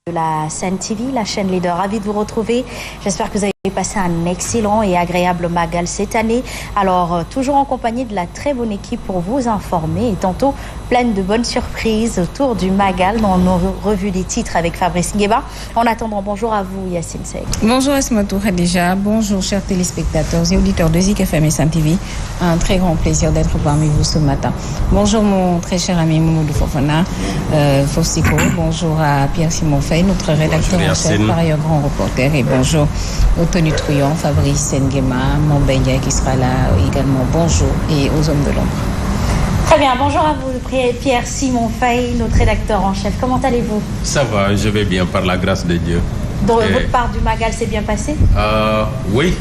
de la Sen TV, la chaîne leader. Ravi de vous retrouver. J'espère que vous avez passé un excellent et agréable Magal cette année. Alors, toujours en compagnie de la très bonne équipe pour vous informer et tantôt pleine de bonnes surprises autour du Magal dans nos revues des titres avec Fabrice Nguema. En attendant, bonjour à vous, Yacine Seck. Bonjour Asmatou Khadija, bonjour chers téléspectateurs et auditeurs de Zik FM et Sen TV. Un très grand plaisir d'être parmi vous ce matin. Bonjour mon très cher ami Mamadou Fofana, Fosiko. Bonjour à Pierre-Simon Faye, notre rédacteur en chef, par ailleurs grand reporter. Et bonjour au Tony Trouillon, Fabrice Nguema, Mombendia qui sera là également. Bonjour et aux hommes de l'ombre. Très bien, bonjour à vous, Pierre-Simon Faye, notre rédacteur en chef. Comment allez-vous? Ça va, je vais bien par la grâce de Dieu. Donc, votre part du Magal s'est bien passée? Oui,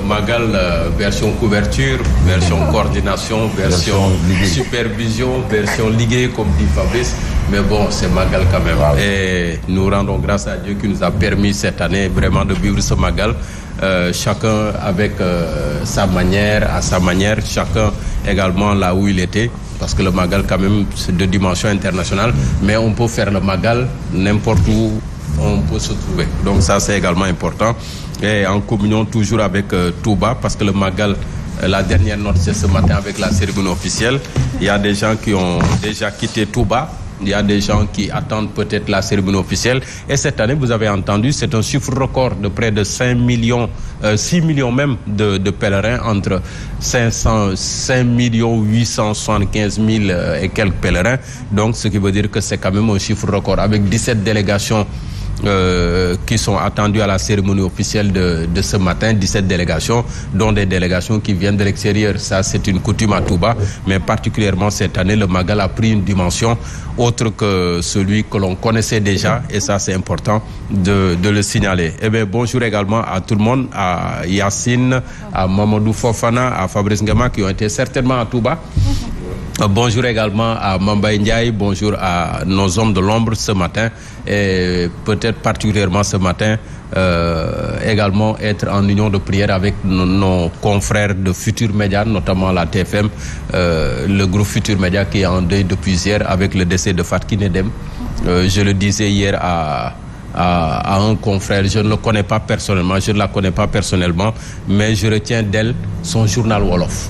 Magal version couverture, version coordination, version supervision, version liguée comme dit Fabrice. Mais bon, c'est Magal quand même. Et nous rendons grâce à Dieu qui nous a permis cette année vraiment de vivre ce Magal. Chacun avec sa manière, à sa manière, chacun également là où il était. Parce que le Magal quand même c'est de dimension internationale. Mais on peut faire le Magal n'importe où on peut se trouver. Donc ça c'est également important. Et en communion toujours avec Touba, parce que le Magal, la dernière note c'est ce matin avec la cérémonie officielle. Il y a des gens qui ont déjà quitté Touba. Il y a des gens qui attendent peut-être la cérémonie officielle. Et cette année, vous avez entendu, c'est un chiffre record de près de 6 millions même de pèlerins, entre 5 875 000 et quelques pèlerins. Donc, ce qui veut dire que c'est quand même un chiffre record, avec 17 délégations qui sont attendues à la cérémonie officielle de ce matin, 17 délégations, dont des délégations qui viennent de l'extérieur. Ça, c'est une coutume à Touba, mais particulièrement cette année, le Magal a pris une dimension autre que celui que l'on connaissait déjà, et ça, c'est important de le signaler. Eh bien, bonjour également à tout le monde, à Yacine, à Mamadou Fofana, à Fabrice Nguema, qui ont été certainement à Touba. Bonjour également à Mamba Ndiaye, bonjour à nos hommes de l'ombre ce matin et peut-être particulièrement ce matin également être en union de prière avec nos confrères de Futur Média, notamment la TFM, le groupe Futur Média qui est en deuil depuis hier avec le décès de Fatou Kiné Dème. Je le disais hier à un confrère, je ne le connais pas personnellement, je ne la connais pas personnellement, mais je retiens d'elle son journal Wolof.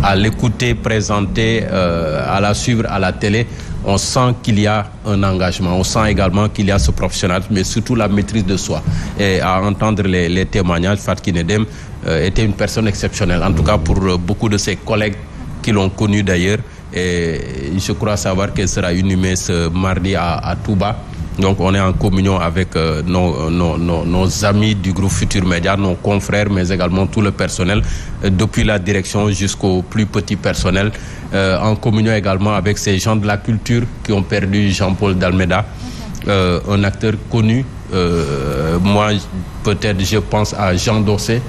À l'écouter, présenter, à la suivre à la télé, on sent qu'il y a un engagement, on sent également qu'il y a ce professionnalisme, mais surtout la maîtrise de soi. Et à entendre les témoignages, Fatou Kiné Dème était une personne exceptionnelle, en tout cas pour beaucoup de ses collègues qui l'ont connue d'ailleurs. Et je crois savoir qu'elle sera inhumée ce mardi à Touba. Donc on est en communion avec nos amis du groupe Futur Média, nos confrères, mais également tout le personnel, depuis la direction jusqu'au plus petit personnel, en communion également avec ces gens de la culture qui ont perdu Jean-Paul d'Almeida, un acteur connu. Moi, peut-être, je pense à Jean Dossé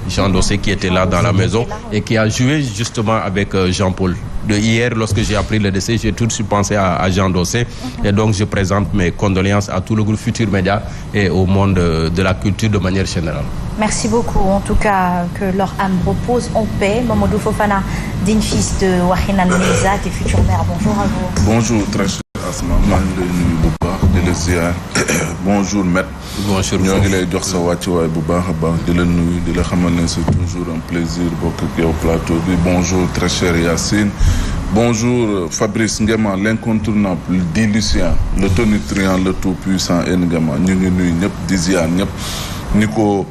qui était là dans la maison et qui a joué justement avec Jean-Paul. Hier, lorsque j'ai appris le décès, j'ai tout de suite pensé à Jean Dossé. Et donc, je présente mes condoléances à tout le groupe Futur Média et au monde de la culture de manière générale. Merci beaucoup. En tout cas, que leur âme repose en paix. Mamadou Fofana, digne fils de Wahinan Meza, qui est futur maire. Bonjour à vous. Bonjour, très cher Asma. Bonjour, maître. Bonjour. ñoo ngi lay jox sa wàccuwaay bu baax a baax di la nuyu di la xamal ne c'est toujours un plaisir bokk ak yow plateau bi. Bonjour très cher Yacine. Bonjour Fabrice Nguema, l'incontournable, dit Lucien, le tonitruant, le tout-puissant Nguema. ñu ngi nuyu ñëpp di ziar ñëpp ni ko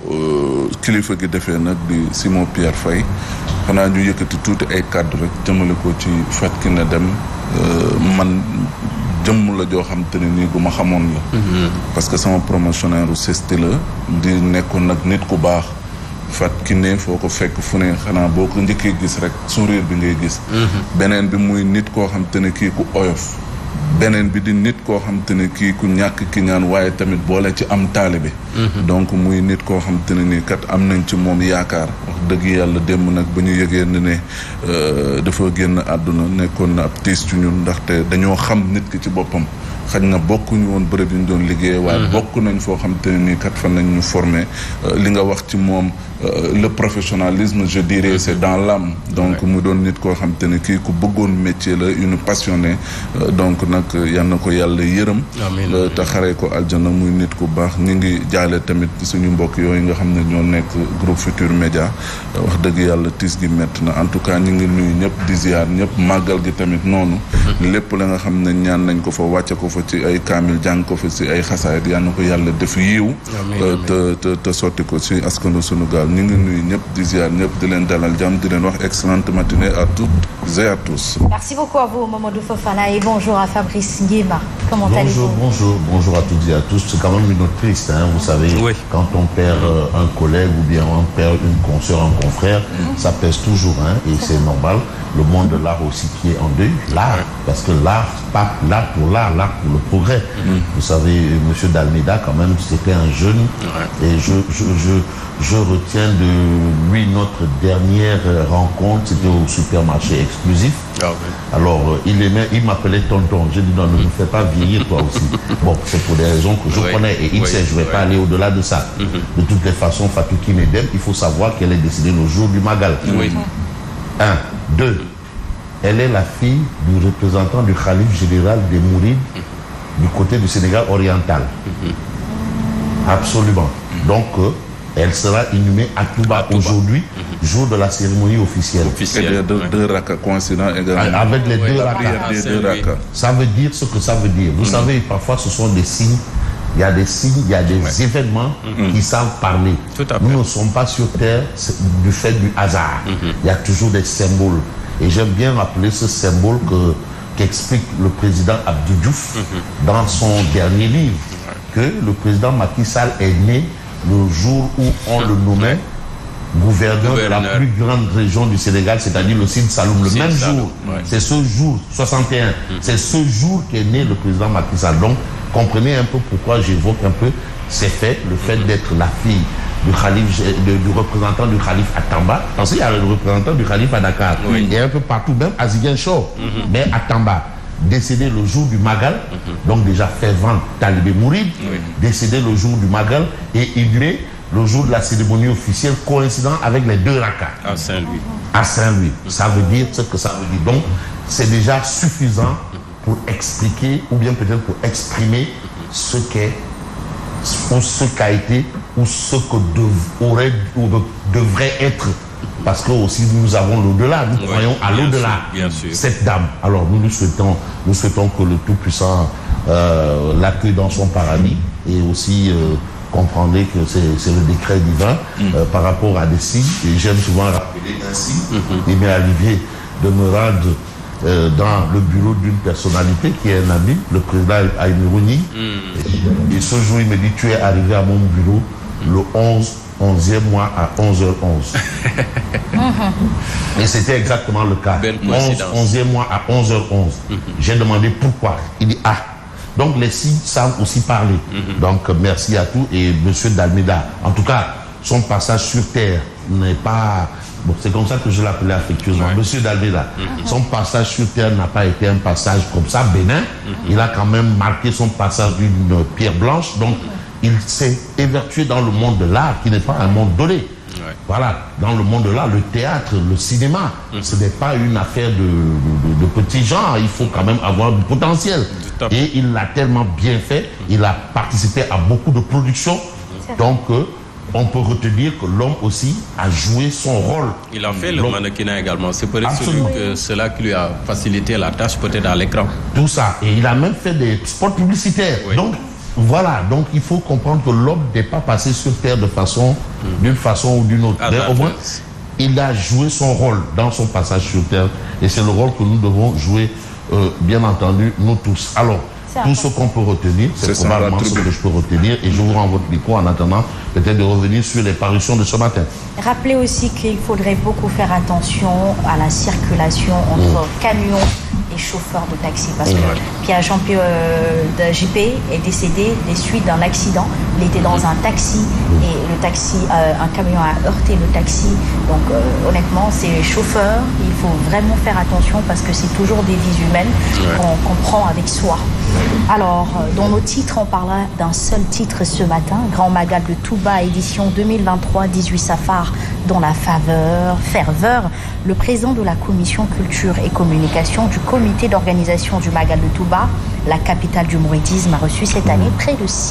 kilifa gi defee nag di Simon Pierre Faye xanaa ñu yëkkati tuuti ay kàddu rek jëmale ko ci Fatou Kiné Dème. Man jëmm la joo xam te ne nii gu ma xamoon la. parce que sama promotionnaire u CESTI la di nekkoon nag nit ku baax. Fatou Kiné foo ko fekk fu ne xanaa boo ko njëkkee gis rek sourire bi ngay gis. beneen bi muy nit koo xam te ne kii ku oyof. beneen bi di nit koo xam te ne kii ku ñàkk ki ñaan waaye tamit boole ci am taalibe. donc muy nit koo xam te ne nii kat am nañ ci moom yaakaar wax dëgg yàlla démb nag ba ñu yëgee ne dafa génn àdduna nekkoon na ab tiis ci ñun ndaxte dañoo xam nit ki ci boppam xañ na bokkuñu woon bërëb yi ñu doon liggéey waaye bokk nañ foo xam te ne nii kat fan nañ ñu formé li nga wax ci moom le professionnalisme je dirais c'est dans l'âme donc mu doon nit koo xam te ne kii ku bëggoon métier la une passionnée donc nag yal na ko yàlla yërëm te xaree ko aljana muy nit ku baax ñu ngi jaale tamit suñu mbokk yooyu nga xam ne ñoo nekk groupe Futur Média wax dëgg yàlla tiis gi métti na en tout cas ñu ngi nuyu ñëpp di ziar ñëpp màggal gi tamit noonu lépp la nga xam ne ñaan nañ ko fa wàcce ko fa ci ay kaamil jàng ko fa ci ay xasaayit yal na ko yàlla def yiiw te sotti ko ci askanu sunu gaal ñu ngi nuyu ñëpp di ziar ñëpp di leen dalal jàmm di leen wax excellente matinée à toutes et à tous. Merci beaucoup à vous Mamadou Fofana et bonjour à Fabrice Nguema. Comment allez-vous? Bonjour à toutes et à tous. C'est quand même une note triste, hein, vous savez, quand on perd un collègue ou bien on perd une consoeur, un confrère, ça pèse toujours, hein, et c'est normal. Le monde de l'art aussi qui est en deuil, l'art, parce que l'art, pas l'art pour l'art, l'art pour le progrès. Vous savez, Monsieur Dalméda, quand même, c'était un jeune, et je retiens de lui notre dernière rencontre, c'était au supermarché exclusif. Alors, il m'appelait tonton. J'ai dit non, ne me fais pas vieillir toi aussi. Bon, c'est pour des raisons que je connais et il sait, je ne vais pas aller au-delà de ça. De toutes les façons, Fatou Kinédem, il faut savoir qu'elle est décédée le jour du Magal. 1, 2, elle est la fille du représentant du Khalife général des Mourides du côté du Sénégal oriental. Absolument. Donc, elle sera inhumée à Touba aujourd'hui, jour de la cérémonie officielle. Et les deux rakas coïncidents également. Avec les deux rakas. Ça veut dire ce que ça veut dire. Vous savez, parfois ce sont des signes. Il y a des signes, il y a des événements qui savent parler. Nous ne sommes pas sur terre du fait du hasard. Il y a toujours des symboles. Et j'aime bien rappeler ce symbole qu'explique le président Abdou Diouf dans son dernier livre, que le président Macky Sall est né le jour où on le nommait gouverneur de la plus grande région du Sénégal, c'est-à-dire le Sine Saloum. Le même jour, c'est ce jour, 61, c'est ce jour qu'est né le président Macky Sall. Donc, comprenez un peu pourquoi j'évoque un peu ces faits, le fait d'être la fille du représentant du Khalife à Tamba, parce qu'il y a le représentant du Khalife à Dakar, et un peu partout, même à Ziguinchor, mais à Tamba. Décédé le jour du Magal, donc déjà fervent talibé mouride, décédé le jour du Magal et inhumé le jour de la cérémonie officielle coïncidant avec les deux rakas. À Saint-Louis. À Saint-Louis. Ça veut dire ce que ça veut dire. Donc, c'est déjà suffisant pour expliquer ou bien peut-être pour exprimer ce qu'est ou ce qu'a été ou ce que aurait ou devrait être. Parce que aussi nous avons l'au-delà, nous croyons à l'au-delà. Cette dame. Alors nous souhaitons que le Tout-Puissant l'accueille dans son paradis et aussi comprendrez que c'est le décret divin par rapport à des signes. Et j'aime souvent rappeler un signe. Il m'est arrivé de me rendre dans le bureau d'une personnalité qui est un ami, le président Aïmirouni. Et ce jour, il me dit, tu es arrivé à mon bureau le 11e mois à 11h11. Et c'était exactement le cas. 11e mois à 11h11. J'ai demandé pourquoi. Il dit, donc les signes savent aussi parler. Donc merci à tous. Et monsieur Dalméda, en tout cas, son passage sur terre n'est pas... Bon, c'est comme ça que je l'appelais affectueusement. Monsieur Dalméda, son passage sur terre n'a pas été un passage comme ça, bénin. Il a quand même marqué son passage d'une pierre blanche. Donc, il s'est évertué dans le monde de l'art, qui n'est pas un monde donné. Voilà, dans le monde de l'art, le théâtre, le cinéma, ce n'est pas une affaire de petits gens. Il faut quand même avoir du potentiel. Et il l'a tellement bien fait. Il a participé à beaucoup de productions. Donc, on peut retenir que l'homme aussi a joué son rôle. Il a fait le mannequinat également. C'est peut-être cela qui lui a facilité la tâche peut-être à l'écran. Tout ça. Et il a même fait des spots publicitaires. Donc, voilà. Donc, il faut comprendre que l'homme n'est pas passé sur terre d'une façon ou d'une autre. Mais au moins, il a joué son rôle dans son passage sur terre. Et c'est le rôle que nous devons jouer, bien entendu, nous tous. Alors, tout ce qu'on peut retenir, c'est probablement ce que je peux retenir. Et je vous rends votre micro en attendant peut-être de revenir sur les parutions de ce matin. Rappelez aussi qu'il faudrait beaucoup faire attention à la circulation entre camions et chauffeur de taxi. Parce que Pierre-Jean-Pierre JP est décédé des suites d'un accident. Il était dans un taxi et le taxi, un camion a heurté le taxi. Donc honnêtement, c'est chauffeur. Il faut vraiment faire attention parce que c'est toujours des vies humaines qu'on prend avec soi. Alors, dans nos titres, on parlera d'un seul titre ce matin, Grand Magal de Touba, édition 2023, 18 Safar, dans la ferveur. Le président de la commission culture et communication du comité d'organisation du Magal de Touba, la capitale du mouridisme, a reçu cette année près de 6